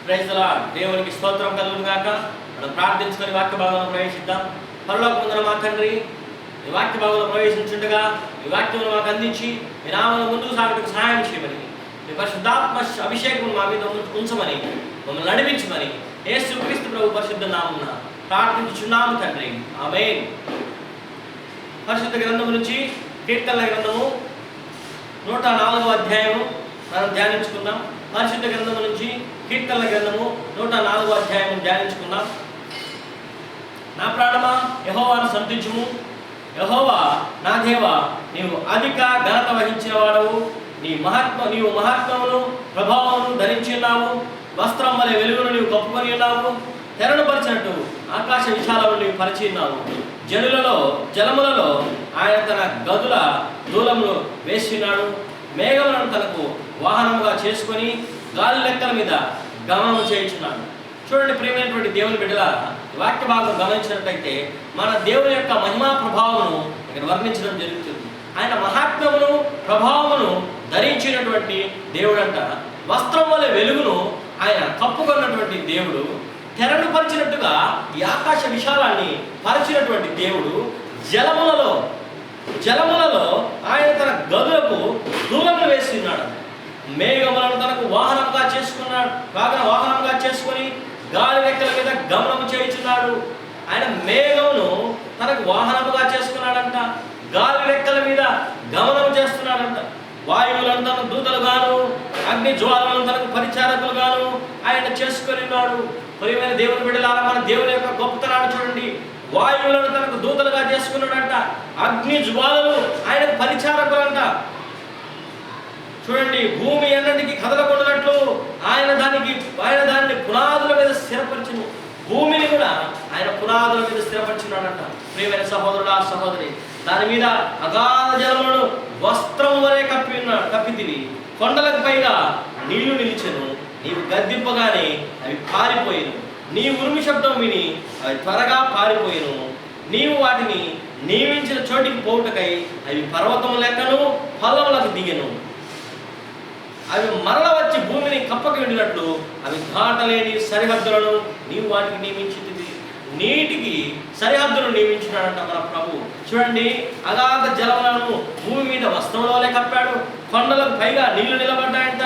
Praise the lord. దేవునికి స్తోత్రం కలుగును గాక. మనం ప్రార్థించుకొని వాక్య భాగంలో ప్రవేశిద్దాం. పరలోకమందున మా తండ్రి, ఈ వాక్య భాగంలో ప్రవేశించుండగా ఈ వాక్యమును మాకు అందించి మీ నామమున ముందుకు సాగుటకు సహాయం చేయమని, మీ పరిశుద్ధాత్మ అభిషేకం మా మీద ఉంచమని, మమ్మల్ని నడిపించమని యేసుక్రీస్తు ప్రభు పరిశుద్ధ నామమున ప్రార్థించుచున్నాము తండ్రి. ఆమేన్. పరిశుద్ధ గ్రంథము నుంచి కీర్తనల గ్రంథము 104వ అధ్యాయము మనం ధ్యానించుకుందాం. పరిశుద్ధ గ్రంథము నుంచి కీర్తనల గ్రంథము 104వ అధ్యాయము ధ్యానించుకుందాం. నా ప్రాణమా యెహోవాను స్తుతించుము. యెహోవా నా దేవా, నీవు అధిక ఘనత వహించిన వాడవు. నీవు మహాత్మమును ప్రభావమును ధరించి ఉన్నావు. వస్త్రం వలె వెలుగును నీవు కప్పుకొని ఉన్నావు. తెరను పరిచినట్టు ఆకాశ విశాలమును నీవు పరిచి ఉన్నావు. జలములలో ఆయన తన గదుల దూలమును వేసినాడు. మేఘములను తనకు వాహనముగా చేసుకొని గాలి లెక్కల మీద గమనము చేయించున్నాడు. చూడండి ప్రియమైనటువంటి దేవుని బిడ్డల, వాక్య భాగం గమనించినట్లయితే మన దేవుని యొక్క మహిమా ప్రభావమును ఇక్కడ వర్ణించడం జరుగుతుంది. ఆయన మహాత్మ్యమును ప్రభావమును ధరించినటువంటి దేవుడంట. వస్త్రం వలె వెలుగును ఆయన కప్పుకున్నటువంటి దేవుడు. తెరను పరిచినట్టుగా ఈ ఆకాశ విశాలాన్ని పరిచినటువంటి దేవుడు. జలములలో ఆయన తన గదులకు దూలములు వేస్తున్నాడు. మేఘములను తనకు వాహనంగా చేసుకొని గాలి రెక్కల మీద గమనము చేయించున్నాడు. ఆయన మేఘమును తనకు వాహనముగా చేసుకున్నాడంట. గాలి రెక్కల మీద గమనము చేస్తున్నాడంట. వాయువులను తన దూతలుగాను, అగ్ని జ్వాలను తనకు పరిచారకులుగాను ఆయన చేసుకొని ఉన్నాడు. ప్రియమైన దేవుని బిడ్డలారా, మన దేవుని యొక్క గొప్పతనాన్ని చూడండి. వాయువులను తనకు దూతలుగా చేసుకున్నాడంట. అగ్ని జ్వాలలు ఆయనకు పరిచారకులంట. చూడండి, భూమి అన్నిటికీ కదలకుండానట్లు ఆయన దాన్ని పునాదుల మీద స్థిరపరచును. భూమిని కూడా ఆయన పునాదుల మీద స్థిరపరిచినాడంట. ప్రియమైన సహోదరుడా, సహోదరి, దాని మీద అగాధ జలములను వస్త్రం వలె కప్పితివి. కొండలకు పైగా నీళ్లు నిలిచెను. నీవు గద్దింపగానే అవి పారిపోయిను. నీ ఉరుమి శబ్దం విని అవి త్వరగా పారిపోయిను. నీవు వాటిని నియమించిన చోటికి పోవుటకై అవి పర్వతము లెక్కను ఫలములకు దిగెను. అవి మరల వచ్చి భూమిని కప్పకి వెళ్ళినట్లు అవి దాటలేని సరిహద్దులను నీవు వాటికి నియమించింది. నీటికి సరిహద్దును నియమించినాడంట మన ప్రభు. చూడండి, అగాధ జలములను భూమి మీద వస్త్రంలోనే కప్పాడు. కొండలకు పైగా నీళ్లు నిలబడ్డాయంట.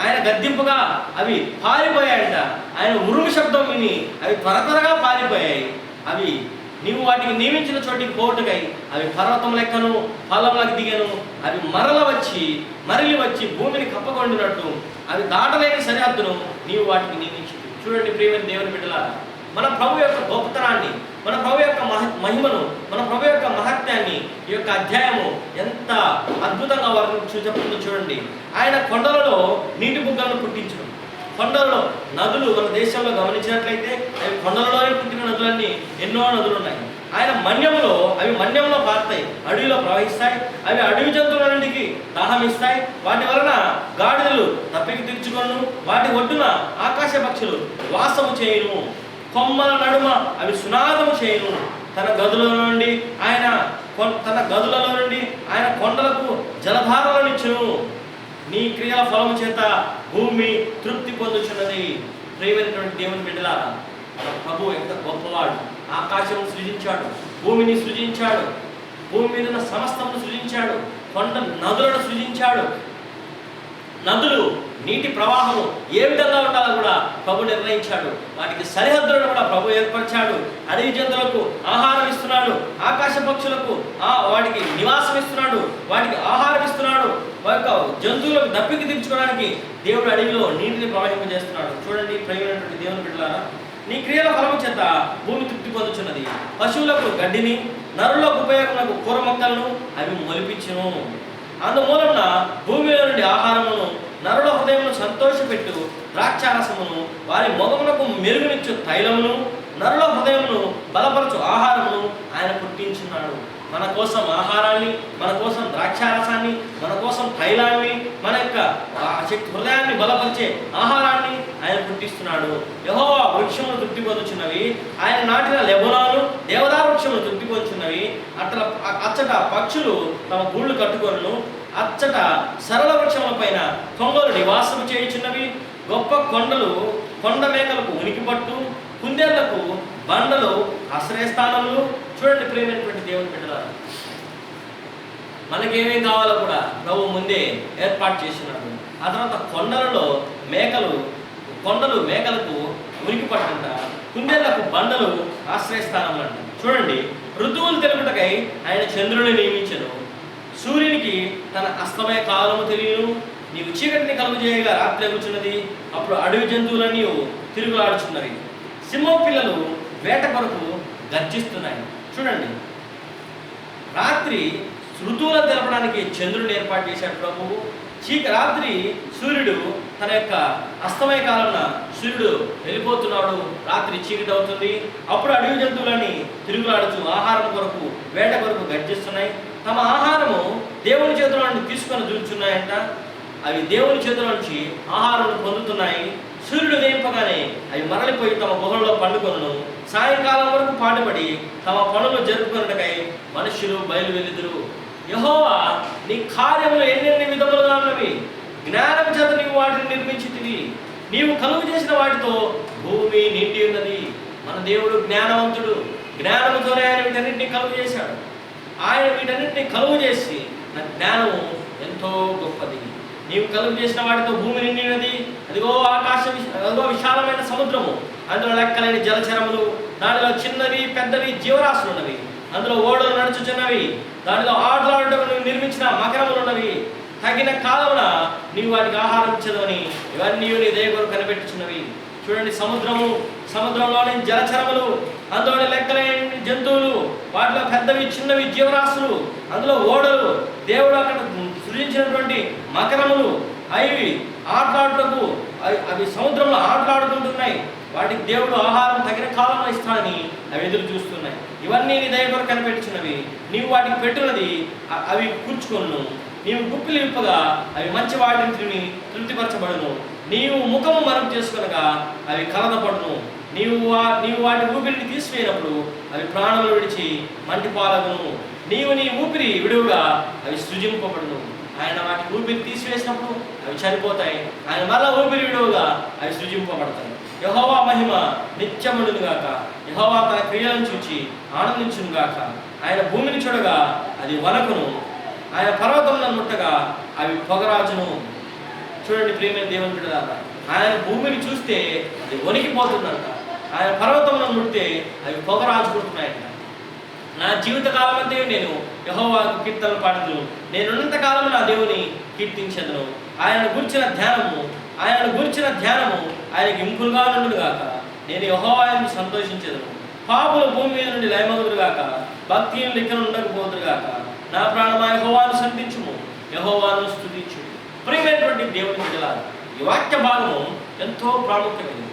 ఆయన గద్దింపుగా అవి పారిపోయాయంట. ఆయన ఉరుము శబ్దం విని అవి త్వరగా పారిపోయాయి. అవి నీవు వాటికి నియమించిన చోటికి పోటుకై అవి పర్వతం లెక్కను ఫలములకు దిగను. అవి మరలి వచ్చి భూమిని కప్పకొండినట్టు అవి దాటలేని సరిహద్దును నీవు వాటికి నియమించింది. చూడండి ప్రియమైన దేవుని బిడ్డలారా, మన ప్రభు యొక్క గొప్పతనాన్ని, మన ప్రభు యొక్క మహిమను, మన ప్రభు యొక్క మహత్యాన్ని ఈ యొక్క అధ్యాయము ఎంత అద్భుతంగా చెప్తుందో చూడండి. ఆయన కొండలలో నీటి బుగ్గలను పుట్టించడం. కొండలలో నదులు మన దేశంలో గమనించినట్లయితే అవి కొండలలోనే పుట్టిన నదులన్నీ ఎన్నో నదులు ఉన్నాయి. ఆయన మన్యంలో పారుతాయి, అడవిలో ప్రవహిస్తాయి. అవి అడవి జంతువులన్నింటికి దాహం ఇస్తాయి. వాటి వలన గాడిదలు తప్పికి తీర్చుకొను. వాటి ఒడ్డున ఆకాశ పక్షులు వాసము చేయును. కొమ్మల నడుమ అవి సునాదము చేయును. తన గదులలో నుండి ఆయన కొండలకు జలధారలనిచ్చును. నీ క్రియల ఫలము చేత భూమి తృప్తి పొందుచున్నది. ప్రియమైనటువంటి దేవుని బిడ్డలారా, మన ప్రభు ఎంత గొప్పవాడు. ఆకాశం సృజించాడు, భూమిని సృజించాడు, భూమి మీద ఉన్న సమస్తమును సృజించాడు, కొండ నదులను సృజించాడు. నదులు నీటి ప్రవాహము ఏ విధంగా ఉండాలో కూడా ప్రభు నిర్ణయించాడు. వాటికి సరిహద్దులను కూడా ప్రభు ఏర్పరిచాడు. అడవి జంతువులకు ఆహారం ఇస్తున్నాడు. ఆకాశ పక్షులకు వాటికి నివాసం ఇస్తున్నాడు, వాటికి ఆహారం ఇస్తున్నాడు. వాటి జంతువులకు దప్పికి తీర్చుకోవడానికి దేవుడు అడవిలో నీటిని ప్రవహింపజేస్తున్నాడు. చూడండి ప్రియమైనటువంటి దేవుని బిడ్డలారా, నీ క్రియల ఫలము చేత భూమి తృప్తి పొందుచున్నది. పశువులకు గడ్డిని, నరులకు ఉపయోగములకు కూర మొక్కలను అవి మొలిపించును. అందుమూలమున భూమిలో నుండి ఆహారమును, నరుల హృదయమును సంతోషపెట్టు ద్రాక్షారసమును, వారి మొగమునకు మెరుగునిచ్చు తైలమును, నరుల హృదయమును బలపరచు ఆహారమును ఆయన పుట్టించున్నాడు. మన కోసం ఆహారాన్ని, మన కోసం ద్రాక్షారసాన్ని, మన కోసం తైలాన్ని, మన యొక్క హృదయాన్ని బలపరిచే ఆహారాన్ని ఆయన పుట్టిస్తున్నాడు. యెహోవా వృక్షములు తృప్తి పొందుచున్నవి. ఆయన నాటిన లెబనాను దేవదారు వృక్షములు తృప్తి పొందుచున్నవి. అచ్చట పక్షులు తమ గూళ్ళు కట్టుకొనును. అచ్చట సరళ వృక్షముల పైన కొంగలు నివాసము చేయుచున్నవి. గొప్ప కొండలు కొండ మేకలకు ఉనికి పట్టు, కుందేళ్లకు బండలు ఆశ్రయస్థానములు. చూడండి ప్రియమైనటువంటి దేవుని బిడ్డలారా, మనకేమేం కావాలో కూడా ప్రభు ముందే ఏర్పాటు చేస్తున్నాడు. ఆ తర్వాత కొండలు మేకలకు ఉనికి పట్టంట, కుందేళ్లకు బండలు ఆశ్రయస్థానములు అంట. చూడండి, ఋతువులు తెలుపుటకై ఆయన చంద్రుని నియమించను, సూర్యునికి తన అస్తమయ కాలము తెలియను. నీవు చీకటిని కలుగు చేయగా రాత్రి ఎగుచున్నది, అప్పుడు అడవి జంతువులన్నీ తిరుగులాడుచున్నవి. సింహం పిల్లలు వేట కొరకు గర్జిస్తున్నాయి. చూడండి, రాత్రి ఋతువులను తెలపడానికి చంద్రుడిని ఏర్పాటు చేశాడు ప్రభువు. రాత్రి సూర్యుడు తన యొక్క అస్తమయ కాలంలో సూర్యుడు వెళ్ళిపోతున్నాడు, రాత్రి చీకటి అవుతుంది. అప్పుడు అడవి జంతువులని తిరుగులాడుచు ఆహారం కొరకు వేట కొరకు గర్జిస్తున్నాయి. తమ ఆహారము దేవుని చేతుల నుండి తీసుకొని దూచున్నాయంట. అవి దేవుని చేతుల నుంచి ఆహారం పొందుతున్నాయి. సూర్యుడు వేయింపగానే అవి మరలిపోయి తమ గుహల్లో పండుకొను. సాయంకాలం వరకు పాటుపడి తమ పనులు జరుపుకొనుటకై మనుష్యులు బయలువెళ్ళుదురు. యెహోవా, నీ కార్యములు ఎన్నెన్ని విధములుగా ఉన్నవి, జ్ఞానం చేత నీవు వాటిని నిర్మించితివి. నీవు కలుగు చేసిన వాటితో భూమి నిండి ఉన్నది. మన దేవుడు జ్ఞానవంతుడు, జ్ఞానముతోనే ఆయన వీటన్నింటినీ కలుగు చేశాడు. ఆయన వీటన్నింటినీ కలుగు చేసి నా జ్ఞానము ఎంతో గొప్పది. నీవు కలుగు చేసిన వాటితో భూమి నిండి ఉన్నది. అదిగో అదిగో విశాలమైన సముద్రము, అందులో లెక్కలేని జలచరములు, దానిలో చిన్నవి పెద్దవి జీవరాశులు ఉన్నవి. అందులో ఓడలు నడుచుచున్నవి, దానిలో ఆటలాడటకు నిర్మించిన మకరములు ఉన్నవి. తగిన కాలమున నీవు వాటికి ఆహారం ఇచ్చదని ఇవన్నీ నీ దయ కొరకు కనిపెట్టుచున్నవి. చూడండి, సముద్రంలోని జలచరములు, అందులోని లెక్కలేని జంతువులు, వాటిలో పెద్దవి చిన్నవి జీవరాశులు, అందులో ఓడలు, దేవుడు అక్కడ సృజించినటువంటి మకరములు, అవి ఆటలాడుటకు అవి సముద్రంలో ఆటలాడుకుంటున్నాయి. వాటికి దేవుడు ఆహారం తగిన కాలంలో ఇస్తాడని అవి ఎదురు చూస్తున్నాయి. ఇవన్నీ నీ దయ కొరకు కనిపెట్టుచున్నవి. నీవు వాటికి పెట్టినది అవి కూర్చుకొను. నీవు గుప్పిలు విప్పగా అవి మంచి వాటిని తిని తృప్తిపరచబడును. నీవు ముఖము మరుగు చేసుకొనగా అవి కలదపడును. నీవు వాటి ఊపిరిని తీసివేసినప్పుడు అవి ప్రాణములు విడిచి మంటిపాలగును. నీవు నీ ఊపిరి విడువుగా అవి సృజింపబడును. ఆయన వాటి ఊపిరి తీసివేసినప్పుడు అవి చనిపోతాయి. ఆయన మళ్ళా ఊపిరి విడువుగా అవి సృజింపబడతాయి. యెహోవా మహిమ నిత్యముండును గాక. యెహోవా తన క్రియలను చూచి ఆనందించును గాక. ఆయన భూమిని చూడగా అది వనకును, ఆయన పర్వతములను ముట్టగా అవి పొగరాజును. చూడండి ప్రియమైన దేవుని బిడ్డలారా, ఆయన భూమిని చూస్తే అది వణికిపోతుందంట. ఆయన పర్వతములను ముడితే అవి పొగరాజుకుంటున్నాయంట. నా జీవితకాలం అంతే నేను యెహోవాకు కీర్తనలు పాడుదును. నేనున్నంత కాలం నా దేవుని కీర్తించెదను. ఆయనను గురించిన ధ్యానము ఆయనకి ఇంపులుగా నుండును గాక. నేను యెహోవాను సంతోషించెదను. పాపులు భూమి మీద నుండి లయమగుదురు గాక, భక్తిని లెక్కన ఉండకపోదురు గాక. నా ప్రాణమా యెహోవాను సంతించుము, యెహోవాను స్తుతించుము. ప్రియమైనటువంటి దేవుని బిడ్డలారా, ఈ వాక్య భాగము ఎంతో ప్రాముఖ్యమైనది.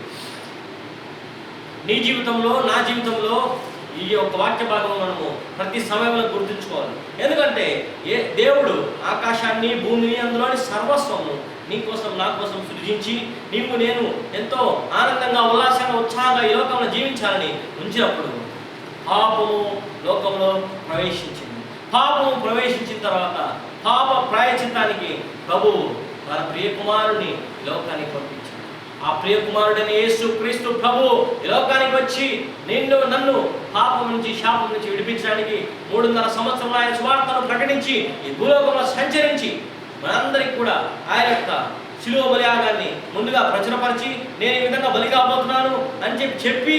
నీ జీవితంలో, నా జీవితంలో ఈ యొక్క వాక్య భాగం మనము ప్రతి సమయంలో గుర్తుంచుకోవాలి. ఎందుకంటే దేవుడు ఆకాశాన్ని, భూమిని, అందులోని సర్వస్వము నీ కోసం, నా కోసం సృజించి నేను ఎంతో ఆనందంగా, ఉల్లాసంగా, ఉత్సాహంగా ఈ లోకంలో జీవించాలని ఉంచినప్పుడు పాపము లోకంలో ప్రవేశించింది. పాపము ప్రవేశించిన తర్వాత పాప ప్రాయశ్చిత్తానికి ప్రభువు తన ప్రియ కుమారుని లోకానికి పంపించాడు. ఆ ప్రియ కుమారుడైన యేసు క్రీస్తు ప్రభు ఈ లోకానికి వచ్చి నన్ను పాపం నుంచి, శాపం నుంచి విడిపించడానికి 3.5 సంవత్సరంలో ఆయన సువార్తను ప్రకటించి ఈ భూలోకంలో సంచరించి మనందరికీ కూడా ఆయన యొక్క శిలువ బలియాగాన్ని ముందుగా ప్రచురపరిచి నేను ఈ విధంగా బలి కాబోతున్నాను అని చెప్పి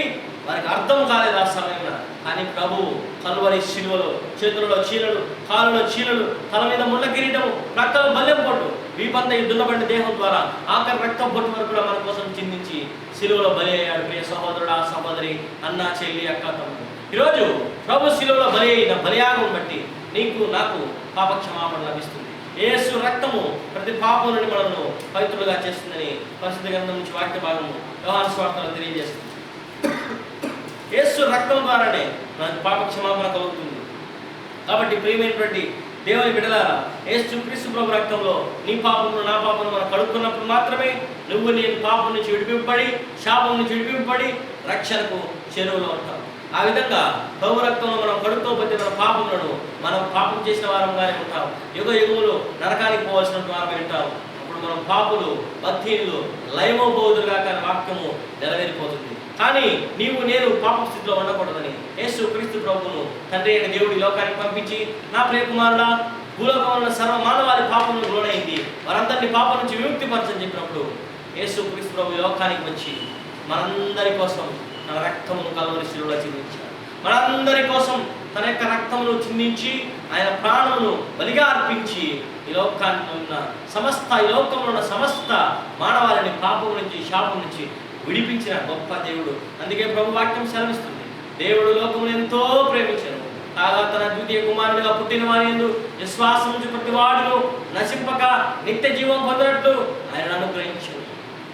వారికి అర్థం కాలేదు ఆ సమయంలో. కానీ ప్రభు కల్వరి శిలువలో చేతులలో చీలలు, కాళ్ళలో చీలలు, తల మీద ముళ్ళ కిరీటము, రక్తము బల్లెం పొట్టు, వీపంతా దున్నబండి దేహం ద్వారా ఆఖరి రక్తం పొట్టు వరకు కూడా మన కోసం చిందించి శిలువలో బలి అయ్యాడు. ప్రియ సహోదరుడా, సహోదరి, అన్న, చెల్లి, అక్క, తమ్ముడు, ఈరోజు ప్రభు శిలువలో బలి అయిన బలియాగం బట్టి నీకు, నాకు పాప క్షమాపణ లభిస్తుంది. యేసు రక్తము ప్రతి పాపం నుండి మనల్ని పవిత్రులుగా చేస్తుందని పరిశుద్ధ గ్రంథం నుంచి వాక్య భాగము యోహాను సువార్తలో తెలియజేస్తుంది. యేసు రక్తం ద్వారానే మనకు పాప క్షమాపణ కలుగుతుంది. కాబట్టి ప్రియమైనటువంటి దేవుని బిడ్డలారా, యేసు క్రీస్తు ప్రభు రక్తంలో నీ పాపమును, నా పాపమును మనం కడుక్కున్నప్పుడు మాత్రమే నేను పాపం నుంచి విడిపింపబడి, శాపం నుంచి విడిపింపబడి రక్షణకు చేరువలో ఉంటాం. ఆ విధంగా ప్రభు రక్తంలో మనం కడుక్కోకపోతే మనం పాపం చేసిన వారంగానే ఉంటాం. యుగములు నరకానికి పోవాల్సిన వారమే ఉంటాం. అప్పుడు అప్పుడు మనం పాపులు, భక్తిహీనులు, లయమోబోదురుగా కానీ వాక్యము నెరవేరిపోతుంది. కానీ నీవు నేను పాప స్థితిలో ఉండకూడదని యేసు క్రీస్తు ప్రభువును తండ్రి అయిన దేవుడి లోకానికి పంపించి, నా ప్రియకుమారుడా, భూలోకంలో ఉన్న సర్వ మానవాళి పాపములకు లోనైంది, వారందరినీ పాపం నుంచి విముక్తిపరచని చెప్పినప్పుడు యేసు క్రీస్తు ప్రభు లోకానికి వచ్చి మనందరి కోసం తన రక్తమును కల్వరి శిలువలో చిందించాడు. మనందరి కోసం తన యొక్క రక్తమును చిందించి ఆయన ప్రాణమును బలిగా అర్పించి ఈ లోకంలో ఉన్న సమస్త మానవాళిని పాపం నుంచి, శాపం నుంచి విడిపించిన గొప్ప దేవుడు. అందుకే ప్రభు వాక్యం సెలవిస్తుంది, దేవుడు లోకమును ఎంతో ప్రేమించను, కాగా తన ద్వితీయ కుమారుడిగా పుట్టిన వారి యందు విశ్వాసం ఉంచి ప్రతి వాడును నశింపక నిత్య జీవం పొందినట్లు ఆయన అనుగ్రహించను.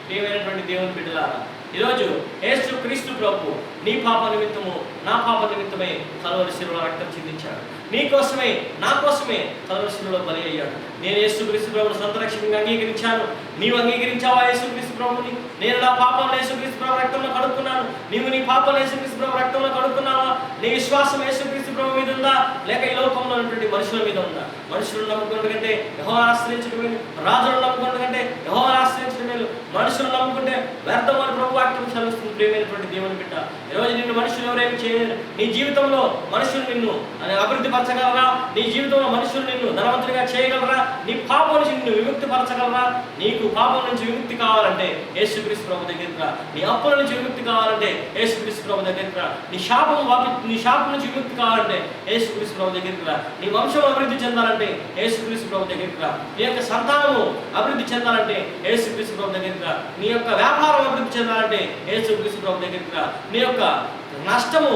ప్రియమైనటువంటి దేవుని బిడ్డలారా, ఈరోజు యేసు క్రీస్తు ప్రభు నీ పాప నిమిత్తము, నా పాప నిమిత్తమే కల్వరి శిలువలో రక్తం చిందించాడు. నీ కోసమే, నా కోసమే కల్వరి శిలువలో బలి అయ్యాడు. నేను యేసు క్రీస్తు ప్రభువును సొంత రక్షకునిగా అంగీకరించాను. నీవు అంగీకరించావా యేసు క్రీస్తు ప్రభువుని? నేను నా పాపాలను యేసు క్రీస్తు ప్రభు రక్తంలో కడుక్కున్నాను. నీవు నీ పాపాలను యేసు క్రీస్తు ప్రభు రక్తంలో కడుక్కున్నావా? నీ విశ్వాసం యేసు క్రీస్తు ప్రభు మీద ఉందా, లేక ఈ లోకంలో ఉన్నటువంటి మనుషుల మీద ఉందా? మనుషులను నమ్ముకున్న కంటే యెహోవాను ఆశ్రయించడం మేలు, రాజులను నమ్ముకున్న కంటే యెహోవాను ఆశ్రయించడం మేలు. మనుషులను నమ్ముకుంటే వ్యర్థమని ప్రభు వాక్యం సెలవిస్తుంది. ప్రియమైనటువంటి దేవుని బిడ్డ, ఈరోజు నిన్ను మనుషులు ఎవరేమి చేయలేరు. నీ జీవితంలో మనుషులు నిన్ను అభివృద్ధి పరచగలరా? నీ జీవితంలో మనుషులు నిన్ను ధనవంతుడిగా చేయగలరా? నీ పాపం నుంచి నిన్ను విముక్తి పరచగలరా? నీకు పాపం నుంచి విముక్తి కావాలంటే యేసుక్రీస్తు ప్రభు దగ్గరికి రా. నీ అప్పుల నుంచి విముక్తి కావాలంటే యేసుక్రీస్తు ప్రభు దగ్గరికి రా. నీ శాపం నుంచి విముక్తి కావాలంటే యేసుక్రీస్తు ప్రభు దగ్గరికి రా. నీ వంశం అభివృద్ధి చెందాలంటే యేసుక్రీస్తు ప్రభు దగ్గరికి రా. నీ యొక్క సంతానము అభివృద్ధి చెందాలంటే యేసుక్రీస్తు ప్రభు దగ్గరికి రా. నీ యొక్క వ్యాపారం అభివృద్ధి చెందాలంటే యేసుక్రీస్తు ప్రభు దగ్గరికి రా. నీ యొక్క నష్టము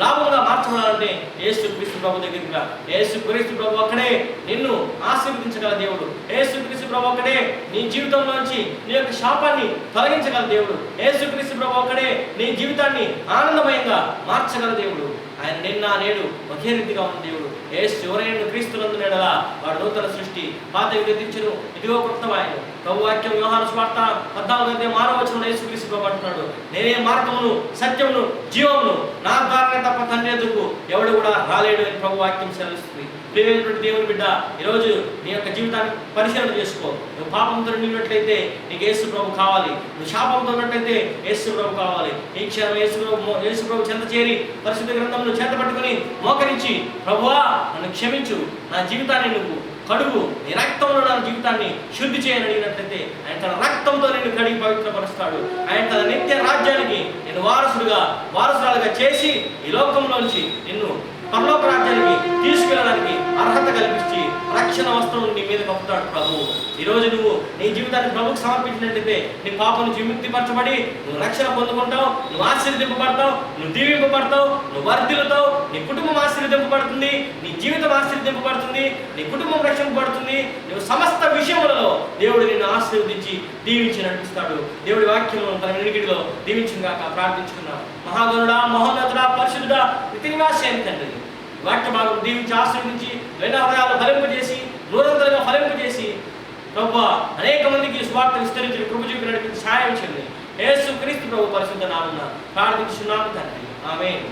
లాభంగా మార్చబడాలంటే యేసుక్రీస్తు ప్రభు దగ్గరికి రా. యేసుక్రీస్తు ప్రభు ఒక్కడే నిన్ను ఆశీర్వదించగల దేవుడు. యేసుక్రీస్తు ప్రభు ఒక్కడే నీ జీవితంలోంచి నీ యొక్క శాపాన్ని తొలగించగల దేవుడు. యేసుక్రీస్తు ప్రభు ఒక్కడే నీ జీవితాన్ని ఆనందమయంగా మార్చగల దేవుడు. ఆయన నిన్న నేడు ఒకే రీతిగా ఉన్న దేవుడు. యేసు ఎవరైనా క్రీస్తునందు నేడలా వాడు నూతన సృష్టి, పాతవి గతించును, ఇదిగో కొత్తవాయను. ప్రభు వాక్యం యోహాను సువార్త 14:6 యేసుక్రీస్తు ప్రభు అంటున్నాడు, నేనే మార్గమును, సత్యమును, జీవమును, నా ద్వారానే తప్ప తండ్రి ఎదుగు ఎవడు కూడా రాలేడు అని ప్రభు వాక్యం సెలవిస్తుంది. ప్రియమైనటువంటి దేవుని బిడ్డ, ఈరోజు నీ యొక్క జీవితాన్ని పరిశీలన చేసుకో. నువ్వు పాపంతో నిన్నట్లయితే నీకు యేసు ప్రభు కావాలి. నువ్వు శాపంతో ఉన్నట్లయితే యేసు ప్రభు కావాలి. ఈ క్షణం యేసు ప్రభు చెంత చేరి పరిశుద్ధ గ్రంథంలో చేత పట్టుకుని మోకరించి, ప్రభువా నన్ను క్షమించు, నా జీవితాన్ని నువ్వు కడుగు, నీ రక్తంలో నా జీవితాన్ని శుద్ధి చేయని అడిగినట్లయితే ఆయన తన రక్తంతో నిన్ను కడిగి పవిత్రపరుస్తాడు. ఆయన తన నిత్య రాజ్యానికి నేను వారసురాలుగా చేసి ఈ లోకంలోంచి నిన్ను పరలోక రాజ్యానికి తీసుకెళ్ళడానికి అర్హత కల్పించి రక్షణ వస్త్రం నీ మీద కప్పుతాడు ప్రభు. ఈరోజు నువ్వు నీ జీవితాన్ని ప్రభుకు సమర్పించినట్లయితే నీ పాపం నుంచి విముక్తిపరచబడి నువ్వు రక్షణ పొందుకుంటావు, నువ్వు ఆశీర్వదింపబడతావు, నువ్వు దీవింపబడతావు, నువ్వు వర్ధిల్లుతావు, నీ కుటుంబం ఆశీర్వదింపబడుతుంది, నీ జీవితం ఆశీర్వదింపబడుతుంది, నీ కుటుంబం రక్షింపబడుతుంది. నువ్వు సమస్త విషయములలో దేవుడు నిన్ను ఆశీర్వదించి దీవించి నడిపిస్తాడు. దేవుడి వాక్యము తన వినికిడిలో దీవించుగాక ప్రార్థించుకున్నాం. మహాగణుడా, మహోన్నతుడా, పరిశుద్ధుడా, నిత్యనివాసి తండ్రి, వాక్య భాగం దీవించి ఆశీర్వదించి వెన్న హృదయాలు ఫలింపజేసి నూరంతలుగా ఫలింపజేసి ప్రభువా అనేక మందికి స్వార్థ విస్తరించి కృప చూపి నడిపించి సహాయం చేయండి. యేసు క్రీస్తు ప్రభు పరిశుద్ధ నామమున ప్రార్థించున్నాము తండ్రి. ఆమేన్.